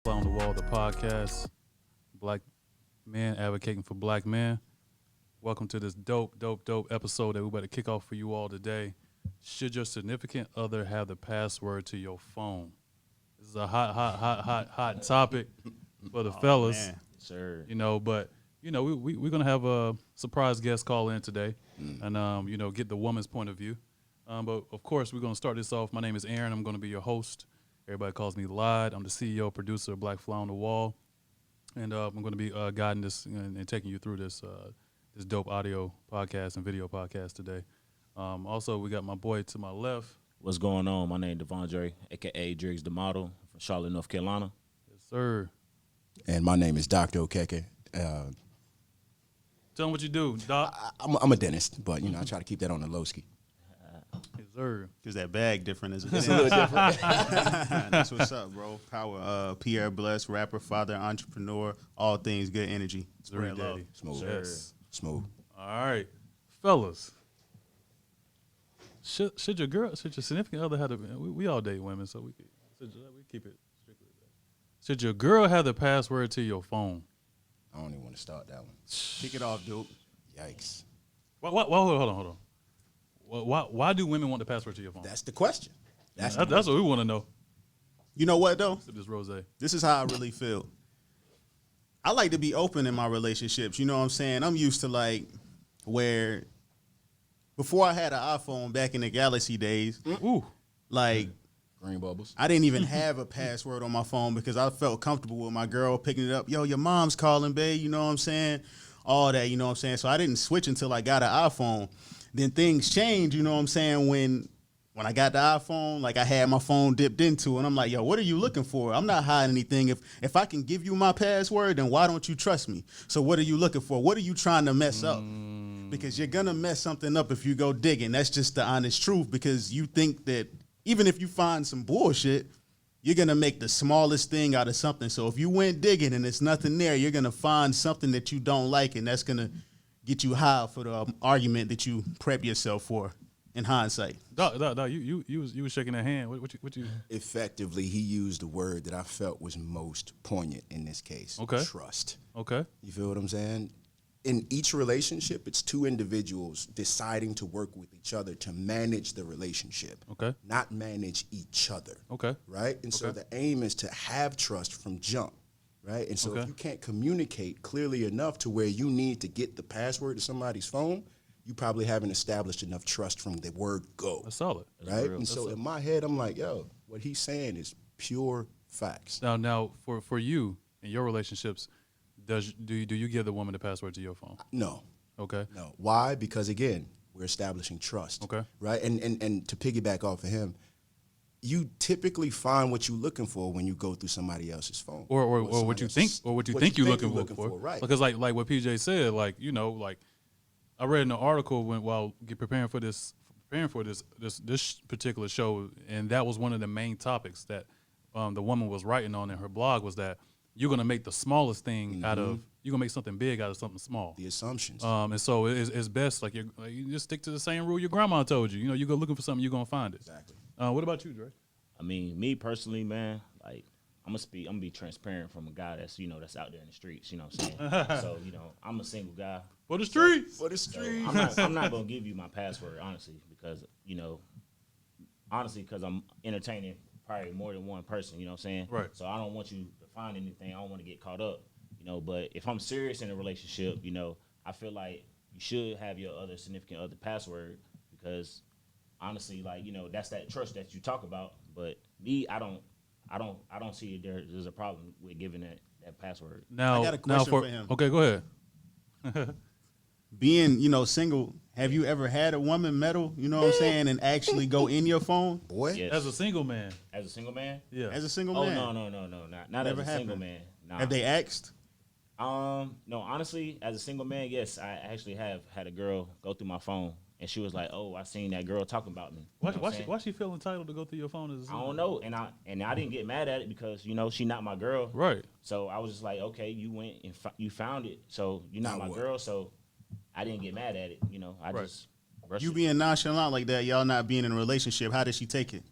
Fly on the Wall, the podcast. Black men advocating for black men. Welcome to this dope episode that we're about to kick off for you all today. Should your significant other have the password to your phone? This is a hot topic for the fellas. Man. Sir. But we're gonna have a surprise guest call in today, and get the woman's point of view. But of course, we're gonna start this off. My name is Aaron. I'm gonna be your host. Everybody calls me Lod. I'm the CEO, producer of Black Fly on the Wall, and I'm gonna be guiding this and taking you through this dope audio podcast and video podcast today. Also, we got my boy to my left. What's going on? My name is Devondre, a.k.a. Driggs the Model from Charlotte, North Carolina. Yes, sir. And my name is Dr. Okeke. Tell them what you do, Doc. I'm a dentist, but, I try to keep that on the low ski. Yes, sir. Because that bag different is It's a little different. That's what's up, bro. Power, Pierre Bless, rapper, father, entrepreneur, all things good energy. Zuri Spread love. Daddy. Smooth. Yes. Smooth. All right, fellas. Should your significant other have we all date women, so we keep it strictly that. Should your girl have the password to your phone? I don't even want to start that one. Kick it off, dude. Yikes. Hold on. Why do women want the password to your phone? That's the question. That's what we want to know. You know what, though? Sip this rosé. This is how I really feel. I like to be open in my relationships. You know what I'm saying? I'm used to, where before I had an iPhone back in the Galaxy days, Ooh. Green bubbles. I didn't even have a password on my phone because I felt comfortable with my girl picking it up. Yo, your mom's calling, babe. You know what I'm saying? All that, you know what I'm saying? So I didn't switch until I got an iPhone. Then things changed, you know what I'm saying? When I got the iPhone, I had my phone dipped into, and I'm like, yo, what are you looking for? I'm not hiding anything. If I can give you my password, then why don't you trust me? So what are you looking for? What are you trying to mess up? Because you're going to mess something up if you go digging. That's just the honest truth, because you think that even if you find some bullshit, you're going to make the smallest thing out of something. So if you went digging and there's nothing there, you're going to find something that you don't like, and that's going to get you high for the argument that you prep yourself for in hindsight. Doc, you was shaking that hand. What you? Effectively, he used the word that I felt was most poignant in this case. Okay. Trust. Okay. You feel what I'm saying? In each relationship, it's two individuals deciding to work with each other to manage the relationship. Okay. Not manage each other. Okay. Right? And so Okay. the aim is to have trust from jump. Right? And so Okay. if you can't communicate clearly enough to where you need to get the password to somebody's phone, you probably haven't established enough trust from the word go. That's solid. Right? And so in my head, I'm like, yo, what he's saying is pure facts. Now for you in your relationships, do you give the woman the password to your phone? No. Okay. No. Why? Because again, we're establishing trust. Okay. Right? And to piggyback off of him, you typically find what you're looking for when you go through somebody else's phone. Or what you think you're looking for. Right. Because like what PJ said, I read in an article while preparing for this particular show, and that was one of the main topics that the woman was writing on in her blog, was that you're gonna make the smallest thing out of, you're gonna make something big out of something small. The assumptions. And so it's best you just stick to the same rule your grandma told you. You go looking for something, you're gonna find it. Exactly. What about you, Dre? I mean, me personally, man, I'm gonna be transparent from a guy that's out there in the streets. You know what I'm saying? So I'm a single guy. For the streets. For the So streets. I'm not gonna give you my password, honestly, because I'm entertaining probably more than one person. You know what I'm saying? Right. So I don't want you to find anything. I don't want to get caught up. But if I'm serious in a relationship, I feel like you should have your other significant other password, because honestly, that's that trust that you talk about. But me, I don't see there's a problem with giving that password. Now I got a question for him. Okay, go ahead. Being, single, have you ever had a woman meddle, you know what I'm saying, and actually go in your phone Boy. Yes. As a single man. As a single man? Yeah. as a single Oh man? no, not Never as a single happened. man. Nah. Have they asked? No, honestly, as a single man, yes, I actually have had a girl go through my phone, and she was like, "Oh, I seen that girl talking about me." You know what I'm saying? Why she feel entitled to go through your phone as a I single don't man? know, and I didn't get mad at it because she not my girl, Right. So I was just like, okay, you went and you found it, so you're not Now my what? girl, so I didn't get mad at it. I Right. just brushed You it. being nonchalant like that, y'all not being in a relationship, how did she take it?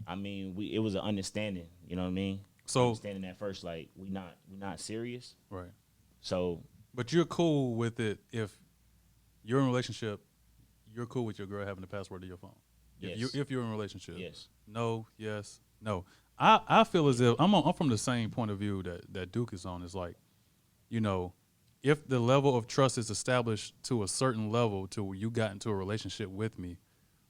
I mean, it was an understanding. You know what I mean? So understanding that first, like we not serious. right, So but you're cool with it if you're in a relationship. You're cool with your girl having the password to your phone. yes, If you're in a relationship. yes, No. Yes. No. I feel as if I'm from the same point of view that Duke is on. Is like, you know, if the level of trust is established to a certain level to where you got into a relationship with me,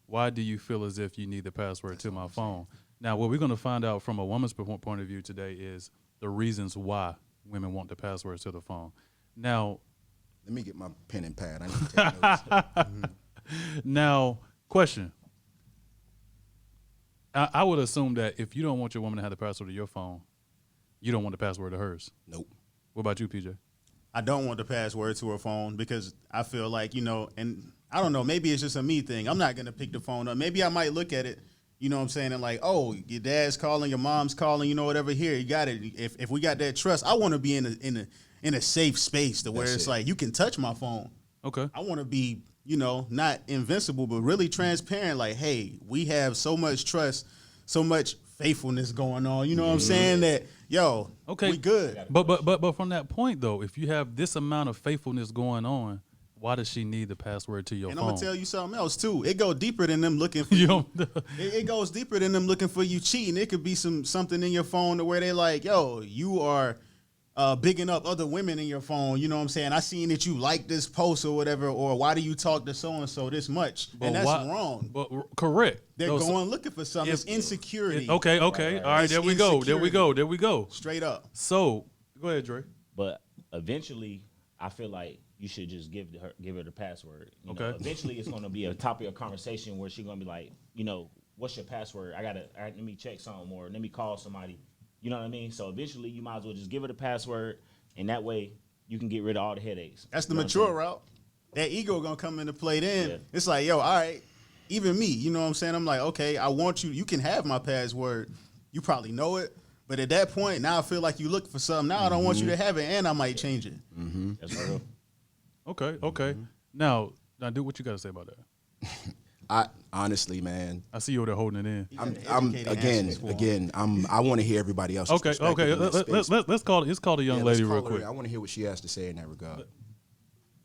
why do you feel as if you need the password to my phone? Now, what we're going to find out from a woman's point of view today is the reasons why women want the passwords to the phone. Now, Let me get my pen and pad. I need to take notes. now, question. I would assume that if you don't want your woman to have the password to your phone, you don't want the password to hers. Nope. What about you, PJ? I don't want the password to her phone because I feel like, and I don't know, maybe it's just a me thing. I'm not going to pick the phone up. Maybe I might look at it, you know what I'm saying, and like, oh, your dad's calling, your mom's calling, whatever, here, you got it. If we got that trust, I want to be in a safe space to where That's it's it. like you can touch my phone. Okay. I want to be, not invincible, but really transparent. Like, hey, we have so much trust, so much faithfulness going on. You know what I'm saying? That, yo, Okay. we good. But from that point though, if you have this amount of faithfulness going on, why does she need the password to your And phone? I'm gonna tell you something else too. It goes deeper than them looking for You you. don't. It goes deeper than them looking for you cheating. It could be something in your phone to where they like, yo, you are bigging up other women in your phone. You know what I'm saying? I seen that you like this post or whatever, or why do you talk to so and so this much? But And that's why- wrong. But correct. They're No, so- going looking for something. It's insecurity. Okay. All right. It's There we go. There we go. Straight up. So go ahead, Dre. but eventually, I feel like you should just give her the password. Okay. Eventually, it's going to be a topic of conversation where she's going to be like, what's your password? Let me check something, or let me call somebody. You know what I mean? So eventually, you might as well just give her the password, and that way you can get rid of all the headaches. That's the You know what I'm mature saying? route. That ego gonna come into play then. Yeah. It's like, yo, all right, even me, you know what I'm saying? I'm like, okay, I want you can have my password. You probably know it. But at that point, now I feel like you look for something. Now I don't want you to have it, and I might change it. That's real. Okay. Now, do what you got to say about that. I honestly, man, I see you over there holding it in. I'm again. I want to hear everybody else. Okay. Let's call it. Let's call the young lady real quick. I want to hear what she has to say in that regard.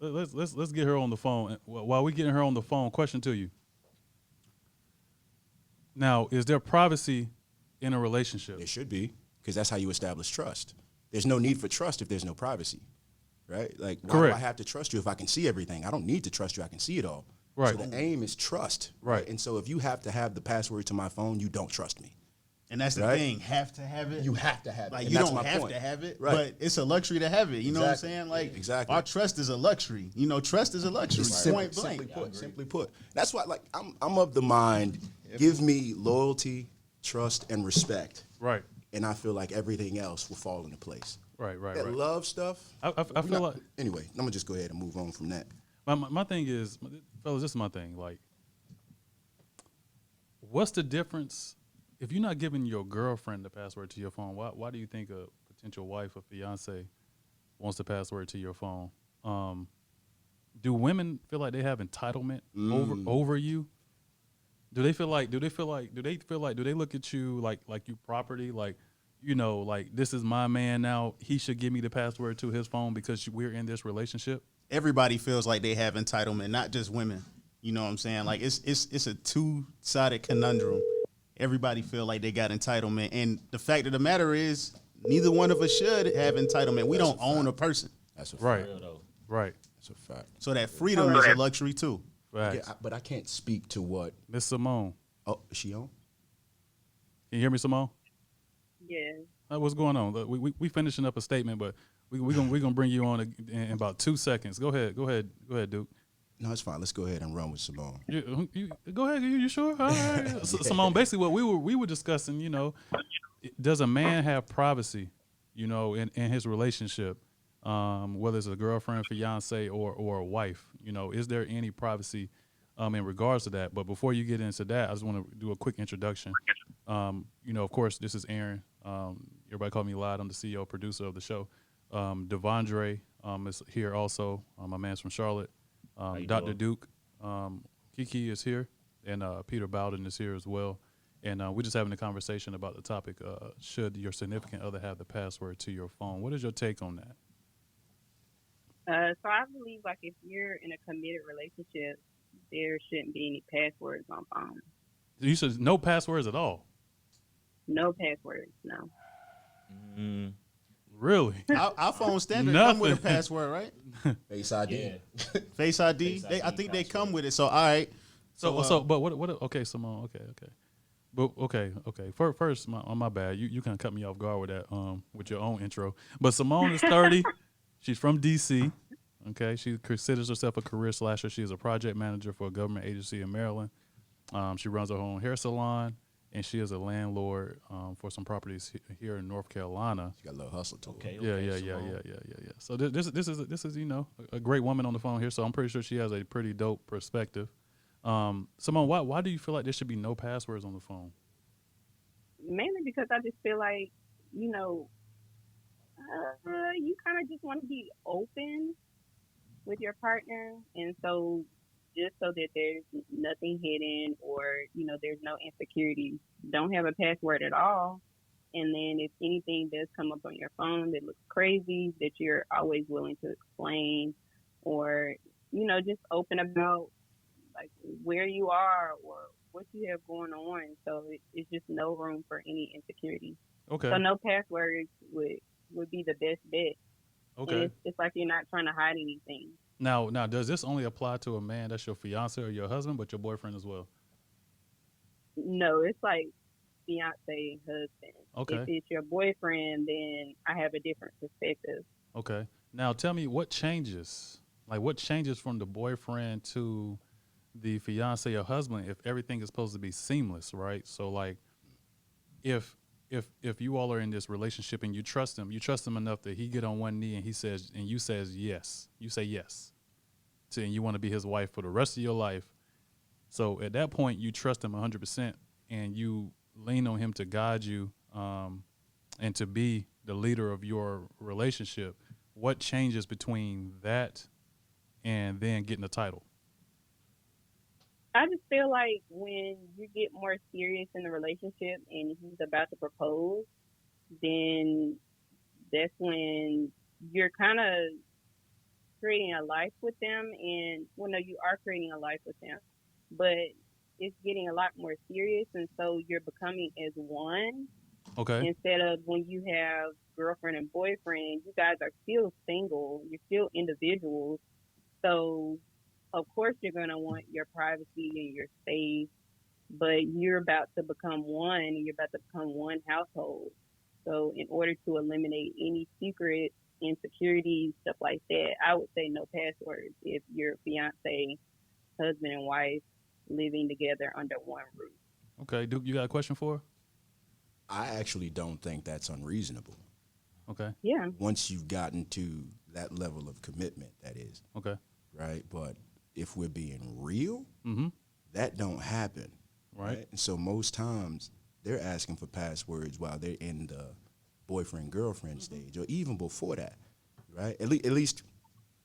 Let's get her on the phone. While we getting her on the phone, question to you. Now, is there privacy in a relationship? There should be, because that's how you establish trust. There's no need for trust if there's no privacy, right? Like, why Correct. do I have to trust you if I can see everything? I don't need to trust you. I can see it all. Right. So the aim is trust. Right. And so if you have to have the password to my phone, you don't trust me. And that's the Right. thing. Have to have it. You have to have it. Like, and you that's don't my have point. to have it, Right. but it's a luxury to have it. You know what I'm Exactly. saying? Like, Exactly. our trust is a luxury. Trust is a luxury. Point blank. Simply put. That's why, like, I'm of the mind, give me loyalty, trust, and respect. Right. And I feel like everything else will fall into place. Right. That love stuff. I feel like Anyway, I'm gonna just go ahead and move on from that. my thing is, fellas, this is my thing. Like, what's the difference if you're not giving your girlfriend the password to your phone? Why do you think a potential wife or fiance wants the password to your phone? Do women feel like they have entitlement over you? Do they look at you like you property? Like, like, this is my man now. He should give me the password to his phone because we're in this relationship. Everybody feels like they have entitlement, not just women. You know what I'm saying? Like, it's a two-sided conundrum. Everybody feel like they got entitlement, and the fact of the matter is, neither one of us should have entitlement. We don't own a person, That's a fact. Right. Real though. Right. That's a fact. so that freedom is a luxury too. Facts. Yeah, but I can't speak to what. Miss Simone. Oh, is she on? Can you hear me, Simone? Yeah. What's going on? Look, we finishing up a statement, but we gonna bring you on in about 2 seconds. Go ahead, Duke. No, it's fine. Let's go ahead and run with Simone. You go ahead. You sure? All right. Simone, basically what we were discussing, does a man have privacy, in his relationship, whether it's a girlfriend, fiance, or a wife? Is there any privacy in regards to that? But before you get into that, I just want to do a quick introduction. Of course, this is Aaron. Everybody call me Lod. I'm the CEO, producer of the show. Devondre is here also. My man's from Charlotte. you Dr. doing? Duke, Kiki is here, and Peter Bowden is here as well. And we're just having a conversation about the topic, should your significant other have the password to your phone? What is your take on that? So I believe like if you're in a committed relationship, there shouldn't be any passwords on phones. You said no passwords at all. No passwords, no. Mm, Really? iPhone standard come with a Nothing. password, right? Face ID. yeah. Face ID. Face I ID think they come password. with it. So all right. But what? Okay, Simone. Okay. But okay. First, my bad. You kind of cut me off guard with that, with your own intro. But Simone is 30. She's from DC. Okay, she considers herself a career slasher. She is a project manager for a government agency in Maryland. She runs her own hair salon, and she is a landlord for some properties here in North Carolina. You got a little hustle to Okay. it. Yeah. So this is a great woman on the phone here. So I'm pretty sure she has a pretty dope perspective. Simone, why do you feel like there should be no passwords on the phone? Mainly because I just feel like, you kind of just want to be open with your partner. And so just so that there's nothing hidden or, there's no insecurity, don't have a password at all. And then if anything does come up on your phone that looks crazy, that you're always willing to explain or, just open about like where you are or what you have going on. So it's just no room for any insecurity. Okay. So no passwords would be the best bet. Okay. And it's like you're not trying to hide anything. Now, does this only apply to a man that's your fiance or your husband, but your boyfriend as well? No, it's like fiance, husband. Okay. If it's your boyfriend, then I have a different perspective. Okay. Now, tell me what changes. Like, what changes from the boyfriend to the fiance or husband if everything is supposed to be seamless, right? So, like, if you all are in this relationship and you trust him enough that he get on one knee and you say yes, and you want to be his wife for the rest of your life. So at that point, you trust him 100%, and you lean on him to guide you, and to be the leader of your relationship. What changes between that and then getting the title? I just feel like when you get more serious in the relationship and he's about to propose, then that's when you're kind of creating a life with them. And, you are creating a life with them, but it's getting a lot more serious. And so you're becoming as one. Okay. Instead of when you have girlfriend and boyfriend, you guys are still single. You're still individuals. So of course you're going to want your privacy and your space, but you're about to become one, and you're about to become one household. So in order to eliminate any secrets, insecurities, stuff like that, I would say no passwords if you're fiance, husband and wife living together under one roof. Okay. Duke, you got a question for her? I actually don't think that's unreasonable. Okay. Yeah. Once you've gotten to that level of commitment, that is. Okay. Right? But if we're being real, Mm-hmm. that don't happen. Right. And so most times they're asking for passwords while they're in the boyfriend-girlfriend stage or even before that, right? At least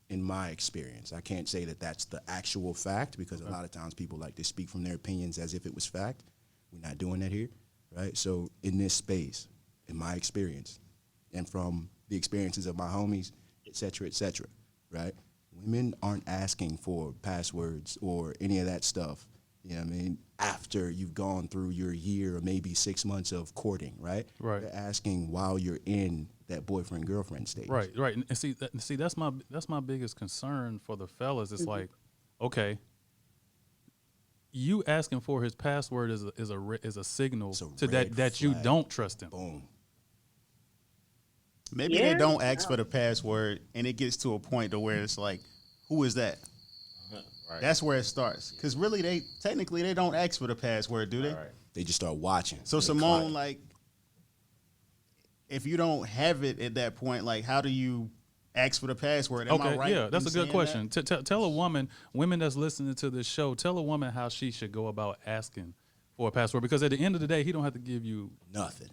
in my experience. I can't say that that's the actual fact because a lot of times people like to speak from their opinions as if it was fact. We're not doing that here, right? So in this space, in my experience, and from the experiences of my homies, et cetera, right? Women aren't asking for passwords or any of that stuff, you know what I mean, after you've gone through your year or maybe 6 months of courting, right? Right. They're asking while you're in that boyfriend-girlfriend stage. Right. And see, that's my biggest concern for the fellas. It's like, okay, you asking for his password is a signal It's a to red that you flag. don't trust him. Boom. Maybe Yeah. they don't ask for the password, and it gets to a point to where it's like, who is that? Right. That's where it starts. Because really, they don't ask for the password, do they? Right. They just start watching. So They Simone, quiet. like, if you don't have it at that point, like, how do you ask for the password? Am I Okay, right yeah, that's in a good saying question. that? Tell a women that's listening to this show, tell a woman how she should go about asking for a password, because at the end of the day, he don't have to give you Nothing.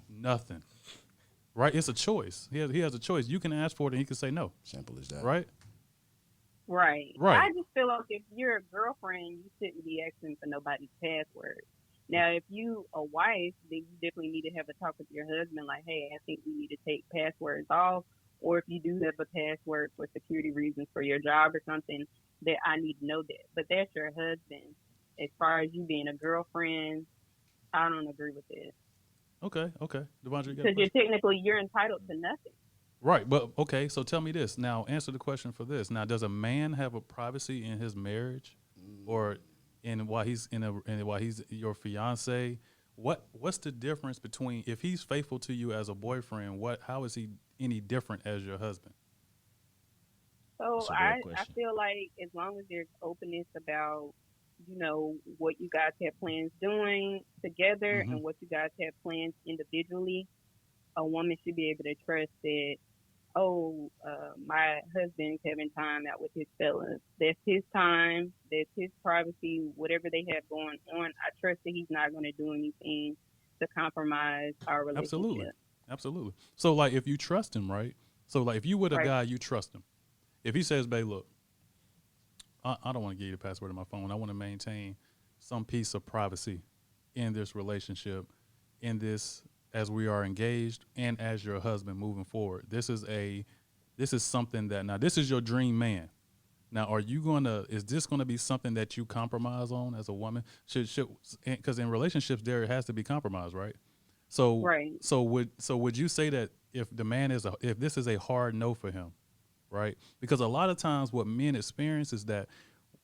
right? It's a choice. He has a choice. You can ask for it, and he can say no, Simple as that. right? Right. Right. I just feel like if you're a girlfriend, you shouldn't be asking for nobody's password. Now, if you a wife, then you definitely need to have a talk with your husband, like, hey, I think we need to take passwords off, or if you do have a password for security reasons for your job or something, that I need to know that. But that's your husband. As far as you being a girlfriend, I don't agree with this Okay, okay. Devondre, you got a because question? you're entitled to nothing. Right, but okay. So tell me this now. Answer the question for this. Now, does a man have a privacy in his marriage, or in while he's while he's your fiance? What's the difference between if he's faithful to you as a boyfriend? How is he any different as your husband? So That's a great I question. feel like as long as there's openness about, what you guys have plans doing together Hmm. and what you guys have plans individually, a woman should be able to trust that, oh, my husband's having time out with his fellas. That's his time. That's his privacy. Whatever they have going on, I trust that he's not going to do anything to compromise our Absolutely, relationship. absolutely. So like, if you trust him, right? So like, if you with a Right. guy, you trust him. If he says, "Babe, look, I don't want to give you the password of my phone. I want to maintain some piece of privacy in this relationship, in this as we are engaged and as your husband moving forward. This is something that now this is your dream man. Now, is this gonna be something that you compromise on as a woman? Should because in relationships there has to be compromise, right? So Right. would you say that if this is a hard no for him, right? Because a lot of times what men experience is that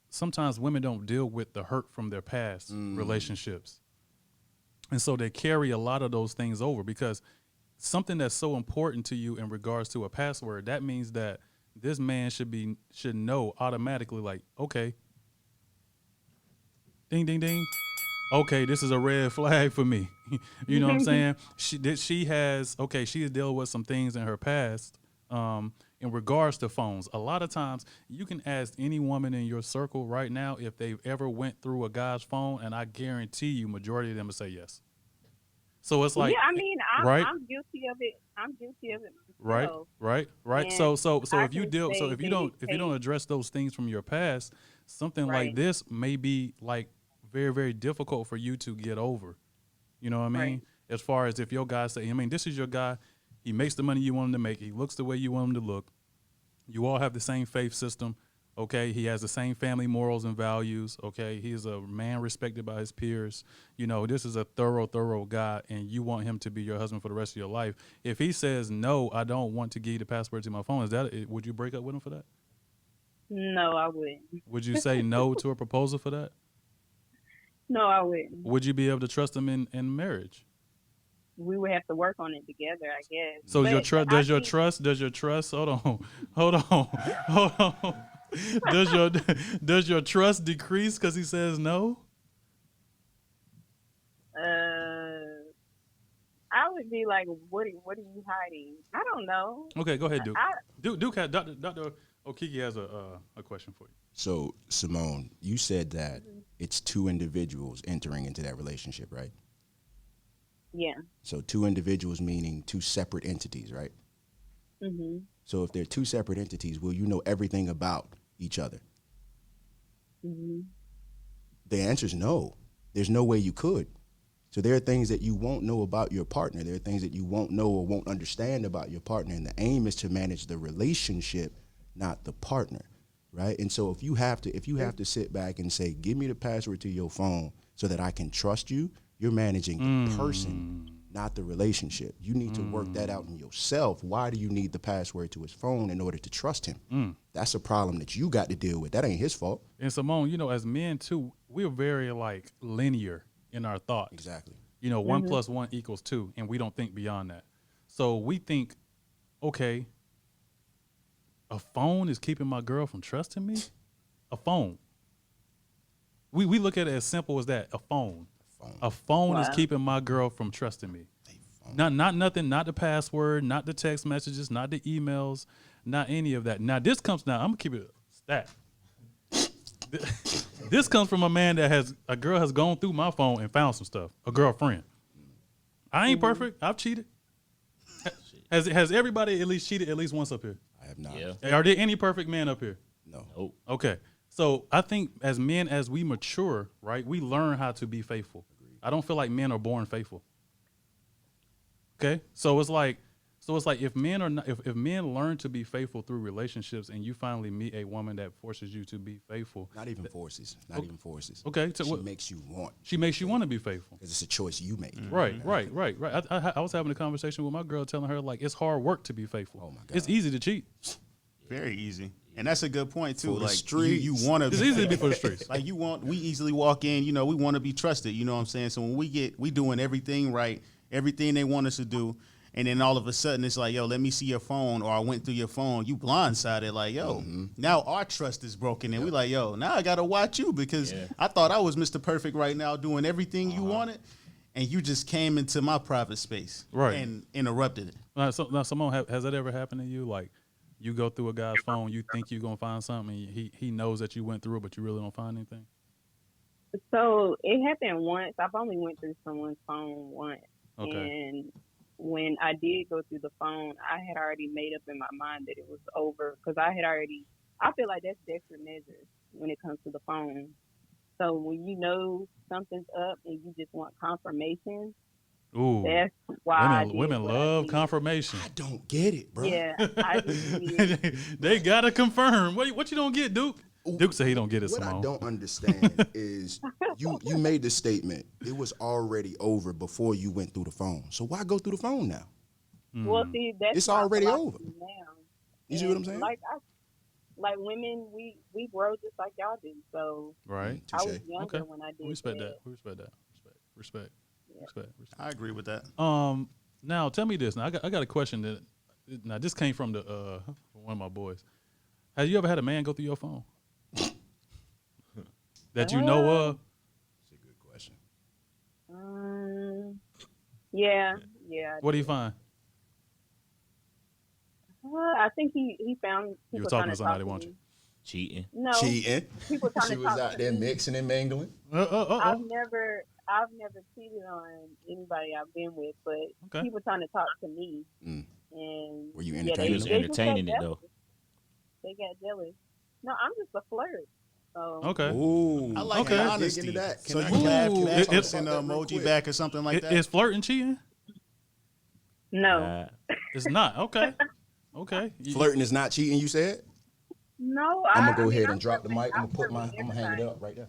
sometimes women don't deal with the hurt from their past relationships. And so they carry a lot of those things over because something that's so important to you in regards to a password, that means that this man should know automatically, like, okay, ding ding ding. Okay, this is a red flag for me. You know what I'm saying? She has dealt with some things in her past in regards to phones. A lot of times you can ask any woman in your circle right now if they've ever went through a guy's phone, and I guarantee you majority of them will say yes. So it's like, Yeah, I mean, right, I'm guilty of it. I'm guilty of it right, myself, right. and So I if you can deal, so say that it if you don't takes address those things from your past, something like right, this may be like very, very difficult for you to get over. You know what I right, mean? As far as if your guy say, I mean, this is your guy. He makes the money you want him to make. He looks the way you want him to look. You all have the same faith system. Okay. He has the same family morals and values. Okay. He's a man respected by his peers. You know, this is a thorough guy, and you want him to be your husband for the rest of your life. If he says, no, I don't want to give you the password to my phone, would you break up with him for that? no, I wouldn't. Would you say no to a proposal for that? No, I wouldn't. Would you be able to trust him in marriage? We would have to work on it together, I guess. So But I think does your trust hold on hold on hold on does your does your trust decrease because he says no? uh, I would be like, what are you hiding? I don't know. Okay, go ahead, Duke. I Duke had Dr. Okiki has a question for you. So, Simone, you said that it's two individuals entering into that relationship, right? yeah. So, two individuals meaning two separate entities, right? Mhm. So, if they're two separate entities, will you know everything about each other? Mhm. The answer is no. There's no way you could. So, there are things that you won't know about your partner. There are things that you won't know or won't understand about your partner. And the aim is to manage the relationship, not the partner, right? And so if you have to sit back and say, give me the password to your phone so that I can trust you, you're managing the person, not the relationship. You need to work that out in yourself. Why do you need the password to his phone in order to trust him? That's a problem that you got to deal with. That ain't his fault. And Simone, as men too, we're very like linear in our thoughts. Exactly. One Mhm. plus one equals two, and we don't think beyond that. So we think, okay, a phone is keeping my girl from trusting me? A phone. We look at it as simple as that. A phone. Phone. A phone is Wow. keeping my girl from trusting me. Phone. Not nothing, not the password, not the text messages, not the emails, not any of that. Now I'm gonna keep it stat. This comes from a man a girl has gone through my phone and found some stuff. A girlfriend. I ain't perfect. I've cheated. Has everybody at least cheated at least once up here? I have not. Yeah. Are there any perfect men up here? No. Nope. Okay. So I think as men, as we mature, right, we learn how to be faithful. I don't feel like men are born faithful. Okay, so it's like if men are not, if men learn to be faithful through relationships, and you finally meet a woman that forces you to be faithful. Not even forces. Not even forces. Okay, so She what, makes you want. she makes you want to be faithful. Because it's a choice you make. Right. I was having a conversation with my girl, telling her like it's hard work to be faithful. Oh my God. It's easy to cheat. Very easy. And that's a good point too. For the Like streets. you want to. It's easy to be for the streets. Like we easily walk in. You know, we want to be trusted. You know what I'm saying? So when we doing everything right, everything they want us to do, and then all of a sudden it's like, yo, let me see your phone, or I went through your phone. You blindsided, like, yo, now our trust is broken, and we like, yo, now I gotta watch you because I thought I was Mr. Perfect right now, doing everything you wanted, and you just came into my private space, Right. and interrupted it. Now, Simone, has that ever happened to you? Like, you go through a guy's phone, you think you're gonna find something, and he knows that you went through it, but you really don't find anything. So it happened once. I've only went through someone's phone once. Okay. And when I did go through the phone, I had already made up in my mind that it was over because I feel like that's desperate measures when it comes to the phone. So when you know something's up and you just want confirmation, Ooh, that's why women love confirmation. I don't get it, bro. Yeah, I just did. They gotta confirm. What you don't get, Duke? Duke said he don't get it, What Simone. I don't understand is you made the statement. It was already over before you went through the phone. So why go through the phone now? Well, see, that's It's my already philosophy over. now. You see what I'm saying? Like women, we grow just like y'all do. So Right. I was Touche. younger Okay. when I did We respect that. that. We respect that. Respect. I agree with that. Now tell me this. Now I got a question that now this came from the one of my boys. Have you ever had a man go through your phone? That you know of? That's a good question. Yeah. What do you find? I think he found people You were talking trying to somebody, talk weren't me. you? Cheating. No, Cheating. people trying She to was talk out to there me. mixing and mingling. I've never cheated on anybody I've been with, but Okay. people trying to talk to me. Mm. And Were you yeah, entertaining He was they just got entertaining it jealous. though. They got jealous. No, I'm just a flirt. So Okay. Ooh. I like Okay. the Dig honesty. into that. So Can you I- laugh, Ooh, laugh, it- send an Talk that real emoji quick. back or something like that. Is flirting cheating? no, It's not. Okay. Okay. Flirting is not cheating, you said? no. I'm I gonna go mean, ahead I'm and drop the perfect. mic. I'm gonna hang it everybody. up right there.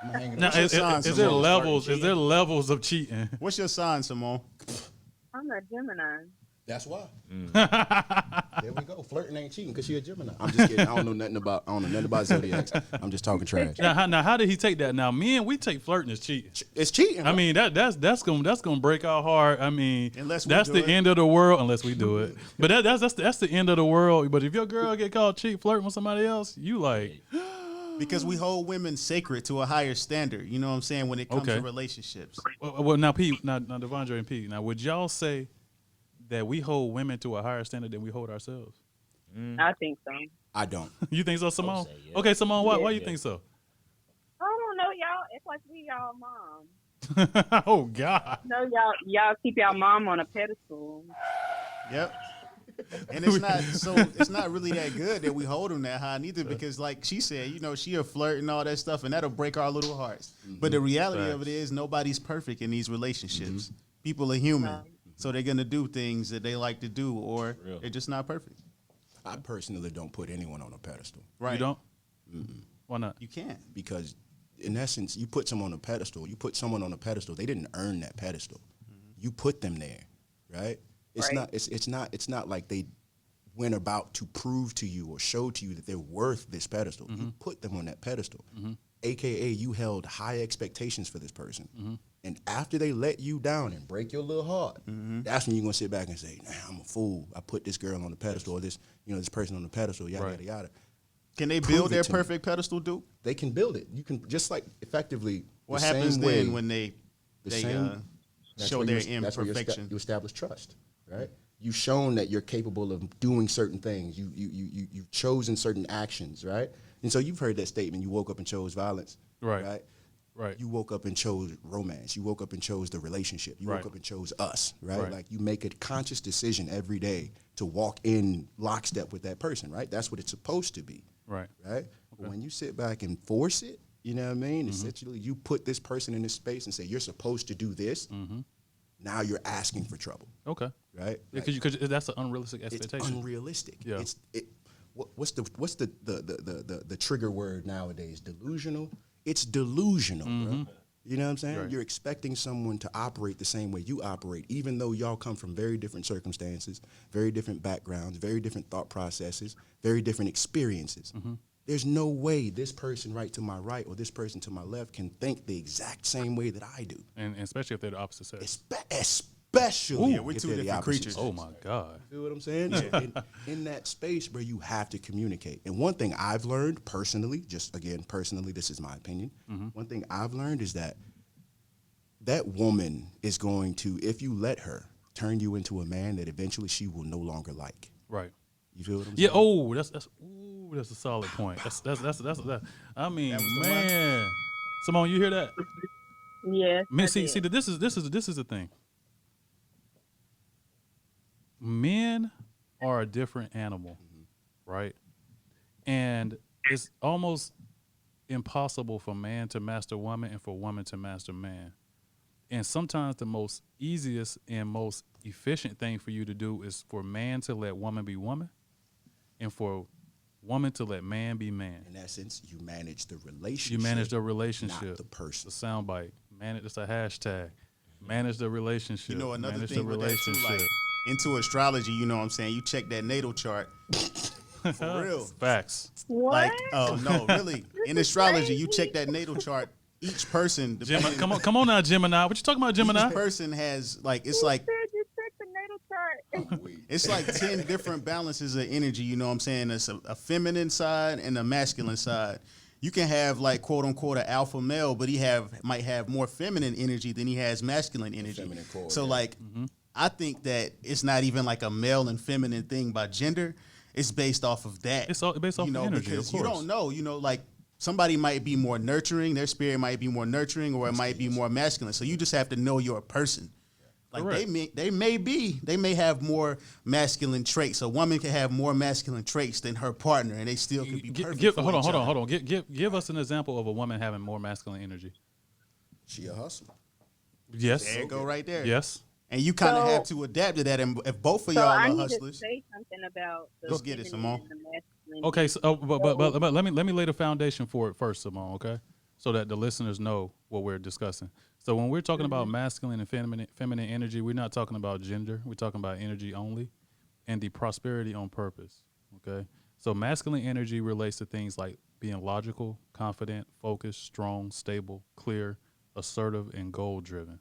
I'm gonna hang it Now, up. your is sign, there Simone? levels? Flirting, Is there levels of cheating? What's your sign, Simone? I'm a Gemini. That's why. There we go. Flirting ain't cheating because she a Gemini. I'm just kidding. I don't know nothing about zodiacs. I'm just talking trash. Now, how did he take that? Now, men, we take flirting as cheating. It's cheating. I mean, that's gonna break our heart. I mean, Unless we that's do the it. end of the world unless we do it. But that's the end of the world. But if your girl get caught cheat flirting with somebody else, you like, Because we hold women sacred to a higher standard. You know what I'm saying? When it comes Okay. to relationships. well now Pete, now Devondre and Pete. Now, would y'all say that we hold women to a higher standard than we hold ourselves? I think so. I don't. You think so, Simone? say yeah. Okay, Simone, why Yeah. you think so? I don't know, y'all. It's like we y'all mom. Oh God. No, y'all keep y'all mom on a pedestal. Yep. And it's not really that good that we hold them that high neither, because like she said, you know, she a flirt and all that stuff, and that'll break our little hearts. But the reality of it is nobody's perfect in these relationships. People are human. Right. So they're gonna do things that they like to do, or Real. they're just not perfect. I personally don't put anyone on a pedestal Right. You don't? Why not? You can't. because, in essence, you put someone on a pedestal. You put someone on a pedestal. They didn't earn that pedestal. You put them there, right? It's Right. not. It's not like they went about to prove to you or show to you that they're worth this pedestal. You put them on that pedestal, aka you held high expectations for this person. And after they let you down and break your little heart, that's when you're gonna sit back and say, "Nah, I'm a fool. I put this girl on the pedestal, or this person on the pedestal." Yada Right. yada yada. Can they Prove build it their to me. perfect pedestal, Duke? They can build it. You can just like effectively. What the happens same then way, when they the they same- that's show where their that's where imperfection? you establish trust, right? You've shown that you're capable of doing certain things. You've chosen certain actions, right? And so you've heard that statement. You woke up and chose violence, Right. Right. You woke up and chose romance. You woke up and chose the relationship. You Right. woke up and chose us, right? Right. Like you make a conscious decision every day to walk in lockstep with that person, right? That's what it's supposed to be, Right. right? But when you sit back and force it, You know what I mean? Essentially, you put this person in this space and say, you're supposed to do this. Now you're asking for trouble, Okay. right? Like, Because that's an unrealistic it's expectation. unrealistic. Yeah. What's the trigger word nowadays? Delusional. It's delusional, bro. You know what I'm saying? Right. You're expecting someone to operate the same way you operate, even though y'all come from very different circumstances, very different backgrounds, very different thought processes, very different experiences. There's no way this person right to my right or this person to my left can think the exact same way that I do. And especially if they're the opposite sex. Especially Yeah, we're if two they're the different opposite creatures. sex. Oh my God. You feel what I'm saying? So in that space, bro, you have to communicate. And one thing I've learned personally, just again, personally, this is my opinion. One thing I've learned is that woman is going to, if you let her, turn you into a man that eventually she will no longer like. Right. You feel what I'm Yeah. saying? Oh, that's a solid point. That's that. I mean, That was the man, Simone, you hear that? Yes. Man, I see, did. this is the thing. Men are a different animal, right? And it's almost impossible for man to master woman and for woman to master man. And sometimes the most easiest and most efficient thing for you to do is for man to let woman be woman and for woman to let man be man. In essence, you manage the relationship. You manage the relationship. not the person. It's a soundbite. It's a hashtag. Manage the relationship. You know, another manage thing the with that too, like into astrology, you know what I'm saying? You check that natal chart. For real. Facts. What? Like, no, really. In astrology, you check that natal chart. Each person, Gemini, come on now, Gemini. What you talking about, Gemini? each person has like it's Who like said you checked the natal chart? it's like 10 different balances of energy. You know what I'm saying? It's a feminine side and a masculine side. You can have like quote unquote an alpha male, but might have more feminine energy than he has masculine energy. feminine core, So yeah. like, I think that it's not even like a male and feminine thing by gender. It's based off of that. It's all based off you know, of energy, because of you course. don't know. You know, like somebody might be more nurturing. Their spirit might be more nurturing, or it might be more masculine. So you just have to know your person. Like Correct. they may have more masculine traits. A woman can have more masculine traits than her partner, and they still could be perfect. for Hold each other. on. Give us an example of a woman having more masculine energy. She a hustler. Yes. There you go, right there. Yes. And you kind of So- have to adapt to that. And if both of So y'all I are need to hustlers, say something about the Let's get it, feminine Simone. and the masculine. Okay. So, but let me lay the foundation for it first, Simone. Okay, so that the listeners know what we're discussing. So when we're talking about masculine and feminine energy, we're not talking about gender. We're talking about energy only, and the prosperity on purpose. Okay. So masculine energy relates to things like being logical, confident, focused, strong, stable, clear, assertive, and goal driven.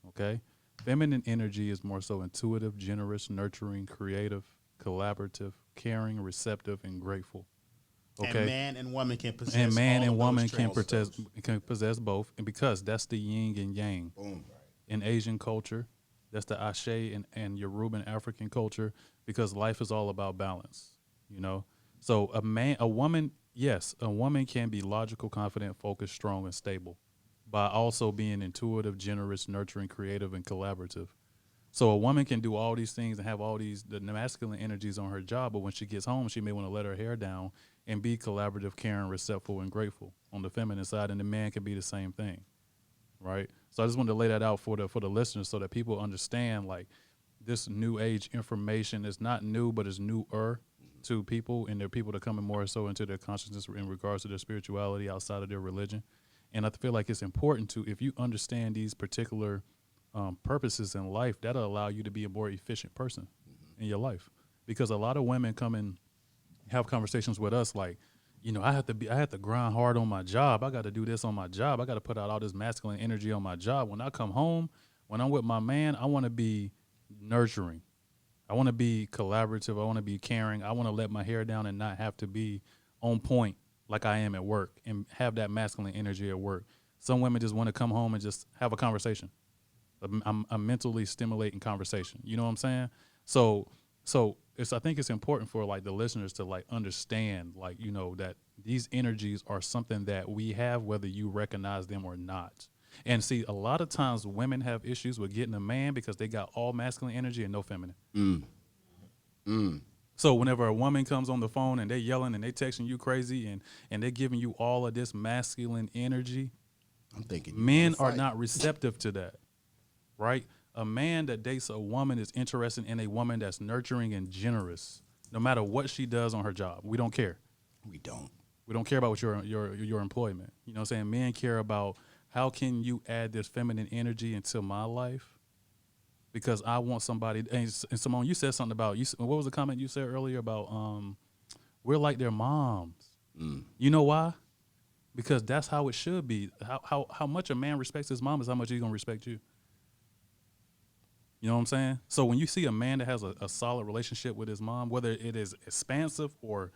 Okay. Feminine energy is more so intuitive, generous, nurturing, creative, collaborative, caring, receptive, and grateful. Okay. and man and woman can possess. And man all and of those woman traits. can possess both, and because that's the yin and yang. Boom. In Asian culture, that's the Ashe and Yoruban African culture, because life is all about balance. You know, so a woman can be logical, confident, focused, strong, and stable, by also being intuitive, generous, nurturing, creative, and collaborative. So a woman can do all these things and have all the masculine energies on her job, but when she gets home, she may want to let her hair down and be collaborative, caring, receptive, and grateful on the feminine side, and the man can be the same thing, right? So I just wanted to lay that out for the listeners so that people understand, like, this new age information is not new, but it's newer to people, and there are people that are coming more so into their consciousness in regards to their spirituality outside of their religion. And I feel like it's important to, if you understand these particular purposes in life, that'll allow you to be a more efficient person in your life. Because a lot of women come and have conversations with us like, you know, I have to grind hard on my job. I got to do this on my job. I got to put out all this masculine energy on my job. When I come home, when I'm with my man, I want to be nurturing. I want to be collaborative. I want to be caring. I want to let my hair down and not have to be on point like I am at work and have that masculine energy at work. Some women just want to come home and just have a conversation, a mentally stimulating conversation. You know what I'm saying? So I think it's important for like the listeners to like understand, like, you know, that these energies are something that we have, whether you recognize them or not. And see, a lot of times women have issues with getting a man because they got all masculine energy and no feminine. So whenever a woman comes on the phone and they yelling and they texting you crazy and they giving you all of this masculine energy, I'm thinking men are not receptive to that, right? A man that dates a woman is interested in a woman that's nurturing and generous, no matter what she does on her job. We don't care. We don't. We don't care about what your employment. You know what I'm saying? Men care about how can you add this feminine energy into my life? Because I want somebody. And Simone, you said something about what was the comment you said earlier about we're like their moms. You know why? Because that's how it should be. How much a man respects his mom is how much he's gonna respect you. You know what I'm saying? So when you see a man that has a solid relationship with his mom, whether it is expansive or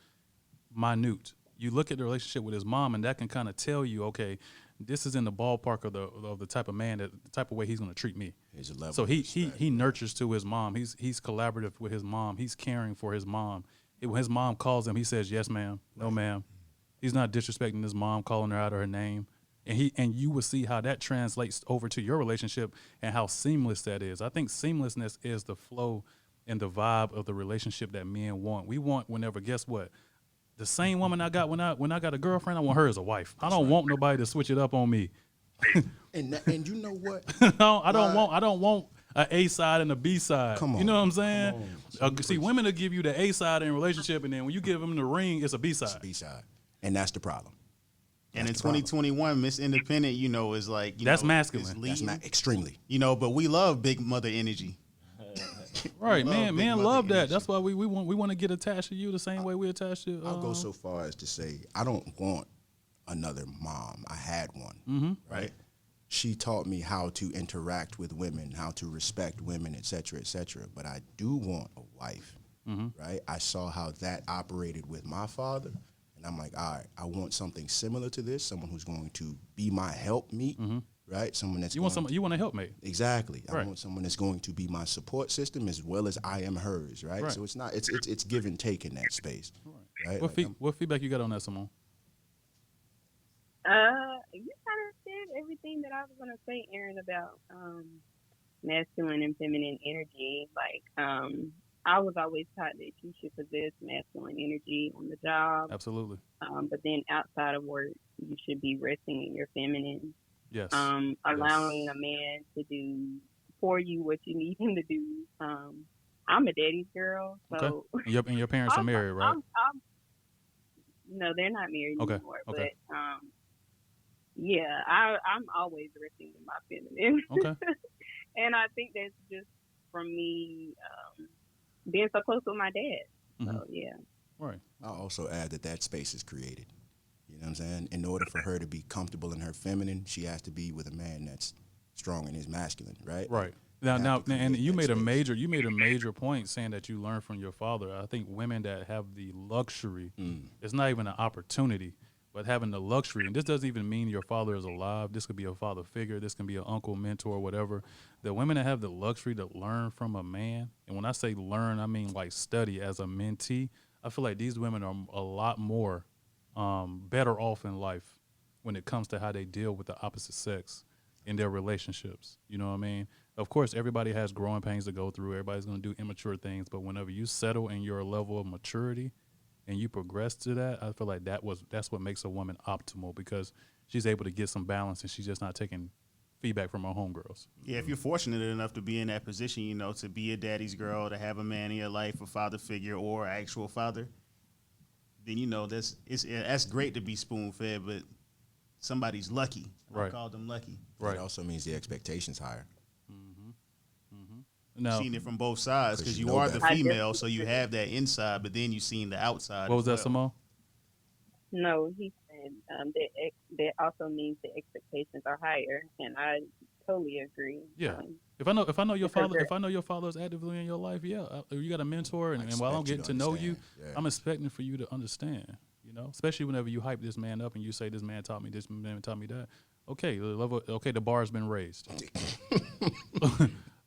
minute, you look at the relationship with his mom, and that can kind of tell you, okay, this is in the ballpark of the type of man the type of way he's going to treat me. There's a level. So he nurtures to his mom. He's collaborative with his mom. He's caring for his mom. When his mom calls him, he says, yes, ma'am, no, ma'am. He's not disrespecting his mom, calling her out of her name. And you will see how that translates over to your relationship and how seamless that is. I think seamlessness is the flow and the vibe of the relationship that men want. We want whenever, guess what? The same woman I got when I got a girlfriend, I want her as a wife. I don't want nobody to switch it up on me. And you know what? I don't want a side and a B side. Come on. You know what I'm saying? See, women will give you the A side in a relationship, and then when you give them the ring, it's a B side. It's a B-side. And that's the problem. And in That's the problem. 2021, Miss Independent, is like That's know, masculine. is That's leading, not extremely. but we love big mother energy. Right, love man. big Men mother love that. energy. That's why we want to get attached to you the same way we attach to. I'll go so far as to say I don't want another mom. I had one, right? She taught me how to interact with women, how to respect women, et cetera, et cetera. But I do want a wife, right? I saw how that operated with my father, and I'm like, all right, I want something similar to this, someone who's going to be my helpmeet, right? Someone that's you want a helpmate. Exactly. Right. I want someone that's going to be my support system as well as I am hers, right? Right. So it's not it's give and take in that space, right? What feedback you got on that, Simone? You kind of said everything that I was gonna say, Aaron, about masculine and feminine energy. Like, I was always taught that you should possess masculine energy on the job. Absolutely. But then outside of work, you should be resting in your feminine. Yes. Allowing a man to do for you what you need him to do. I'm a daddy's girl, so Okay. And your parents are married, right? No, they're not married anymore. Okay. But yeah, I'm always resting in my feminine. Okay. And I think that's just from me being so close with my dad. So yeah. Right. I'll also add that space is created. You know what I'm saying? In order for her to be comfortable in her feminine, she has to be with a man that's strong in his masculine, right? Right. Have Now, to create and you that made space. a major point saying that you learned from your father. I think women that have the luxury, it's not even an opportunity, but having the luxury, and this doesn't even mean your father is alive. This could be a father figure. This can be an uncle, mentor, whatever. The women that have the luxury to learn from a man, and when I say learn, I mean like study as a mentee. I feel like these women are a lot more better off in life when it comes to how they deal with the opposite sex in their relationships. You know what I mean? Of course, everybody has growing pains to go through. Everybody's going to do immature things. But whenever you settle in your level of maturity and you progress to that, I feel like that's what makes a woman optimal, because she's able to get some balance and she's just not taking feedback from her homegirls. Yeah, if you're fortunate enough to be in that position, to be a daddy's girl, to have a man in your life, a father figure or actual father, then that's great to be spoon fed, but somebody's lucky. Right. I call them lucky. Right. It also means the expectation's higher. Now, Seen it from both sides, because 'Cause you you know are the better. female, so you have that inside, but then you seen the outside. what was as that, well. Simone? No, he said that also means the expectations are higher, and I totally agree. Yeah. If I know your Because father, if I know your father is actively in your life, you got a mentor, and while I'm expect you getting to to know you, understand. Yeah. I'm expecting for you to understand. Especially whenever you hype this man up and you say this man taught me this, man taught me that. Okay, the bar has been raised.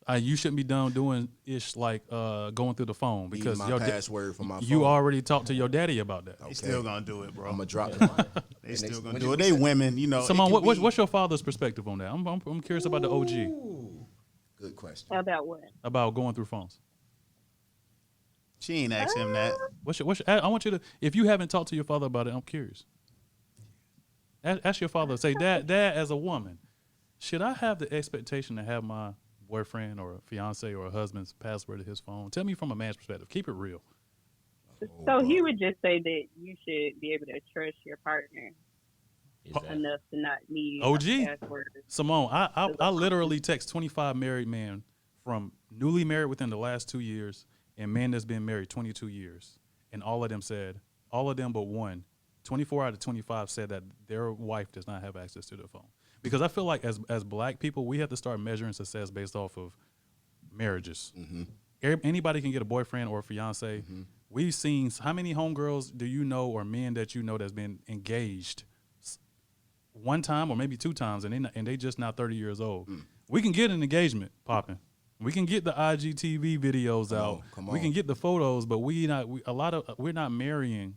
You shouldn't be done doing ish like going through the phone, because my your password for my you phone. already talked to your daddy about that. They still gonna do it, bro. I'm gonna drop the mic. They still gonna when do you it. They say- women, it Simone, can be- what's your father's perspective on that? I'm curious about the OG, Ooh, good question. About what? about going through phones. She ain't asked him that. I want you to, if you haven't talked to your father about it, I'm curious. Ask your father, say, Dad, as a woman, should I have the expectation to have my boyfriend or fiance or husband's password to his phone? Tell me from a man's perspective. Keep it real. So he would just say that you should be able to trust your partner Exactly. enough to not need OG. a password. Simone, I literally text 25 married men from newly married within the last 2 years and men that's been married 22 years. And all of them but one, 24 out of 25 said that their wife does not have access to their phone. Because I feel like as black people, we have to start measuring success based off of marriages. Anybody can get a boyfriend or a fiance. We've seen, how many homegirls do you know or men that you know that's been engaged one time or maybe two times and they just now 30 years old? We can get an engagement popping. We can get the IGTV videos out. Come We on. can get the photos, but we're not marrying.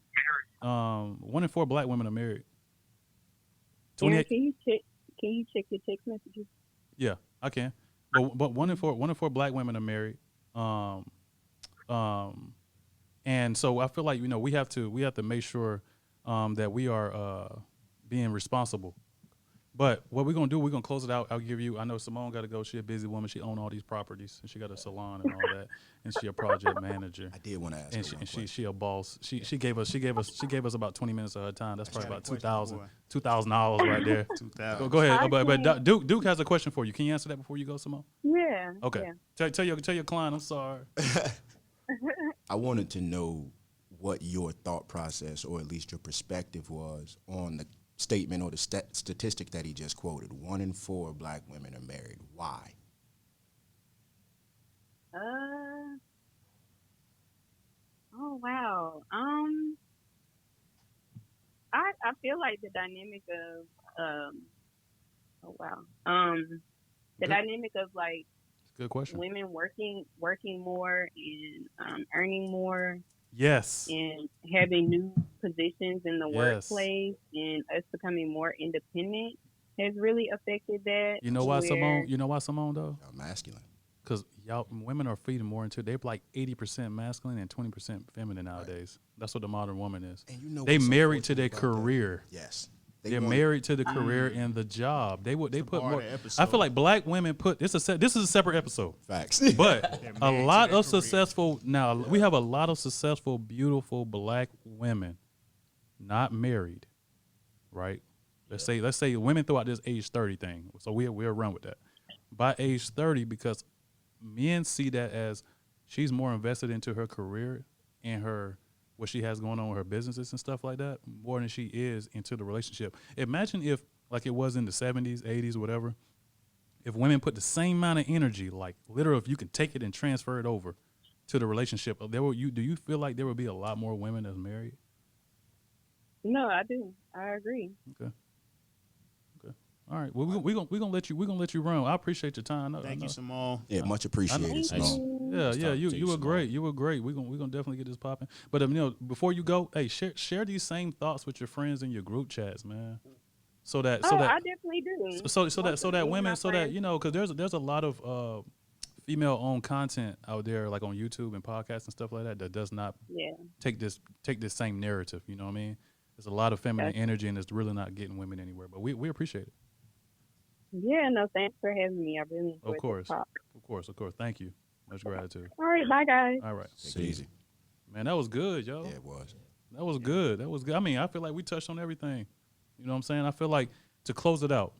1 in 4 black women are married. Aaron, 28 can you check your text messages? Yeah, I can. But 1 in 4 black women are married. And so I feel like, we have to make sure that we are being responsible. But what we're gonna do, we're gonna close it out. I know Simone got to go. She a busy woman. She own all these properties, and she got a salon and all that, and she a project manager. I did want to ask And her she, one and she question. a boss. She gave us about 20 minutes of her time. That's probably got about a question, $2,000 right there. 2,000. Go ahead. I But can- Duke has a question for you. Can you answer that before you go, Simone? Yeah. Okay. Yeah. Tell your client I'm sorry. I wanted to know what your thought process, or at least your perspective, was on the statement or the statistic that he just quoted. 1 in 4 black women are married. Why? Oh wow. I feel like the dynamic of oh wow. The Good. dynamic of like Good question. women working more and earning more Yes. and having new positions in the Yes. workplace and us becoming more independent has really affected that. You know why, where- Simone? You know why, Simone, though? Y'all masculine. Because women are feeding more into. They're like 80% masculine and 20% feminine nowadays. That's what the modern woman is. And you know They what's married to their unfortunate about that? career. Yes. They're want- married to the career and the job. They put bar more. of the I episode. feel like black women put this is a separate episode. Facts. But They're a married to lot their of career. successful now we have a lot of successful, beautiful black women not married, right? Let's say women throw out this age 30 thing. So we'll run with that. By age 30, because men see that as she's more invested into her career and what she has going on with her businesses and stuff like that, more than she is into the relationship. Imagine if, like it was in the 70s, 80s, whatever, if women put the same amount of energy, like literally if you can take it and transfer it over to the relationship, do you feel like there would be a lot more women that's married? No, I do. I agree. Okay. All right. Well, we gonna let you run. I appreciate your time. Thank you, Simone. Yeah, much appreciated, Thank Simone. you. Yeah, Nice yeah, talking you to you, were Simone. great. You were great. We're gonna definitely get this popping. But before you go, hey, share these same thoughts with your friends in your group chats, man. So that I definitely do. so Most that of women my so that friends- because there's a lot of female owned content out there, like on YouTube and podcasts and stuff like that does not Yeah. take this same narrative. You know what I mean? There's a lot of feminine Okay. energy and it's really not getting women anywhere. But we appreciate it. Yeah, no, thanks for having me. I really enjoyed Of course. this talk. Of course. Thank you. Much gratitude. All right, bye guys. All right. Take it easy. Man, that was good, yo. Yeah, it was. That was good. That was good. I mean, I feel like we touched on everything. You know what I'm saying? I feel like to close it out,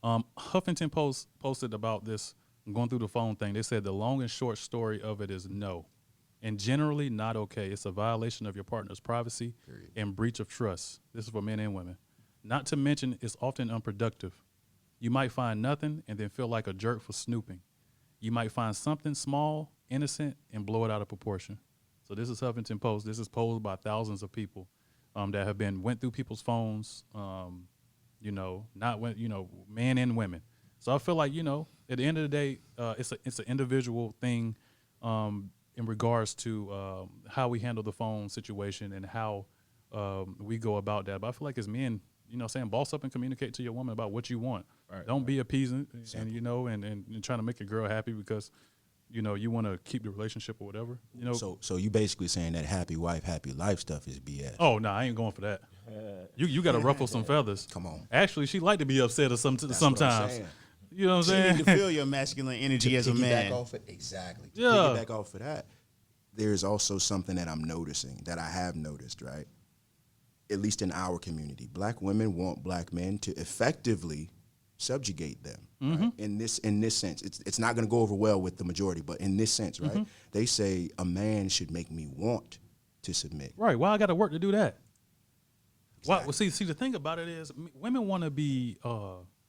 Huffington Post posted about this. I'm going through the phone thing. They said the long and short story of it is no, and generally not okay. It's a violation of your partner's privacy and breach of trust. This is for men and women. Not to mention, it's often unproductive. You might find nothing and then feel like a jerk for snooping. You might find something small, innocent, and blow it out of proportion. So this is Huffington Post. This is posed by thousands of people that have went through people's phones. Men and women. So I feel like at the end of the day, it's an individual thing in regards to how we handle the phone situation and how we go about that. But I feel like as men, boss up and communicate to your woman about what you want. Right, Don't be appeasing and trying to make your girl happy because you know, you want to keep the relationship or whatever, you know. So you basically saying that happy wife, happy life stuff is BS. Oh no, I ain't going for that. You got to ruffle some feathers. Come on. Actually, she like to be upset or That's what I'm sometimes. saying. You know what You I'm need saying? to feel your masculine energy as a Piggyback man. off it, exactly. To Yeah. Piggyback off of that, there's also something that I'm noticing, that I have noticed, right? At least in our community, black women want black men to effectively subjugate them. Right? In this sense, it's not going to go over well with the majority, but in this sense, right? They say a man should make me want to submit. Right. Why I got to work to do that? Why? Exactly. Well, see, the thing about it is, women want to be,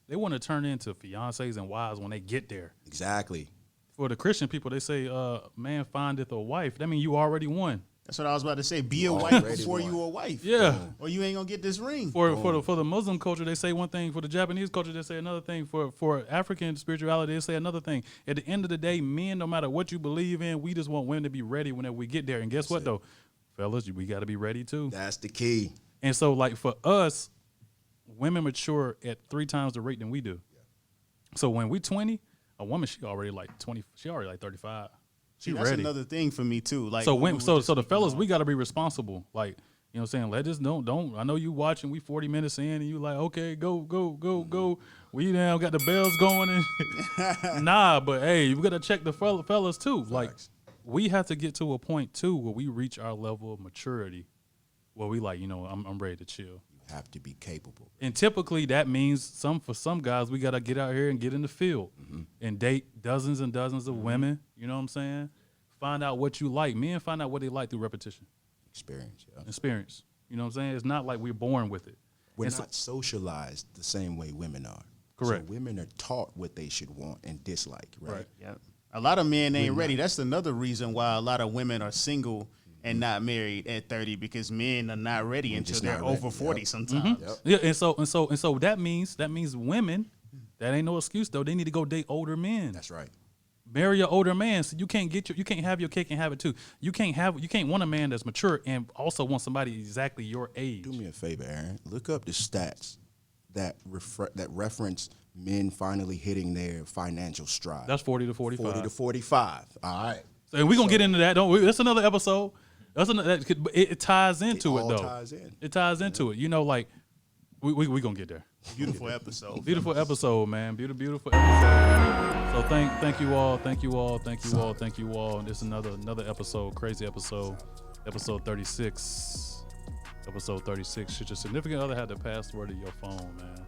they want to turn into fiancés and wives when they get there. Exactly. For the Christian people, they say, man findeth a wife. That means you already won. That's what I was about to say. Be a You wife already before won. you a wife. Yeah. Or you ain't gonna get this ring. For the Muslim culture, they say one thing. For the Japanese culture, they say another thing. For African spirituality, they say another thing. At the end of the day, men, no matter what you believe in, we just want women to be ready whenever we get there. And guess what, though? Fellas, we got to be ready, too. That's the key. And so, like, for us, women mature at 3 times the rate than we do. So when we 20, a woman, she already like 20. She already like 35. She That's ready. another thing for me too. Like So when when we were so just so the speaking fellas, on- we got to be responsible. Like, you know what I'm saying? Let us don't. I know you watching. We 40 minutes in, and you like, okay, go. We now got the bells going, and nah. But hey, we got to check the fellas too. Like, we have to get to a point too where we reach our level of maturity, where we like, you know, I'm ready to chill. You have to be capable. And typically that means for some guys, we got to get out here and get in the field and date dozens and dozens of women. You know what I'm saying? Find out what you like. Men find out what they like through repetition, Experience. Yeah. experience. You know what I'm saying? It's not like we're born with it. We're And so- not socialized the same way women are. Correct. So women are taught what they should want and dislike, right? Right. Yeah. A lot of men ain't ready. That's another reason why a lot of women are single and not married at 30 because men are not ready until just they're not ready. over 40 Yep. sometimes. Yep. Yeah, and so that means women, that ain't no excuse though. They need to go date older men. That's right. Marry an older man. So you can't have your cake and have it too. You can't want a man that's mature and also want somebody exactly your age. Do me a favor, Aaron. Look up the stats that reference men finally hitting their financial stride. That's 40 to 45. 40 to 45. All right. And we're gonna get into that, don't we? That's another episode. It ties into it all though. ties in. It ties into it. You know, like we gonna get there. Beautiful episode. Beautiful episode, man. Beautiful episode. So thank you all. And this is another episode, crazy episode. Episode 36. Should your significant other have the password of your phone, man?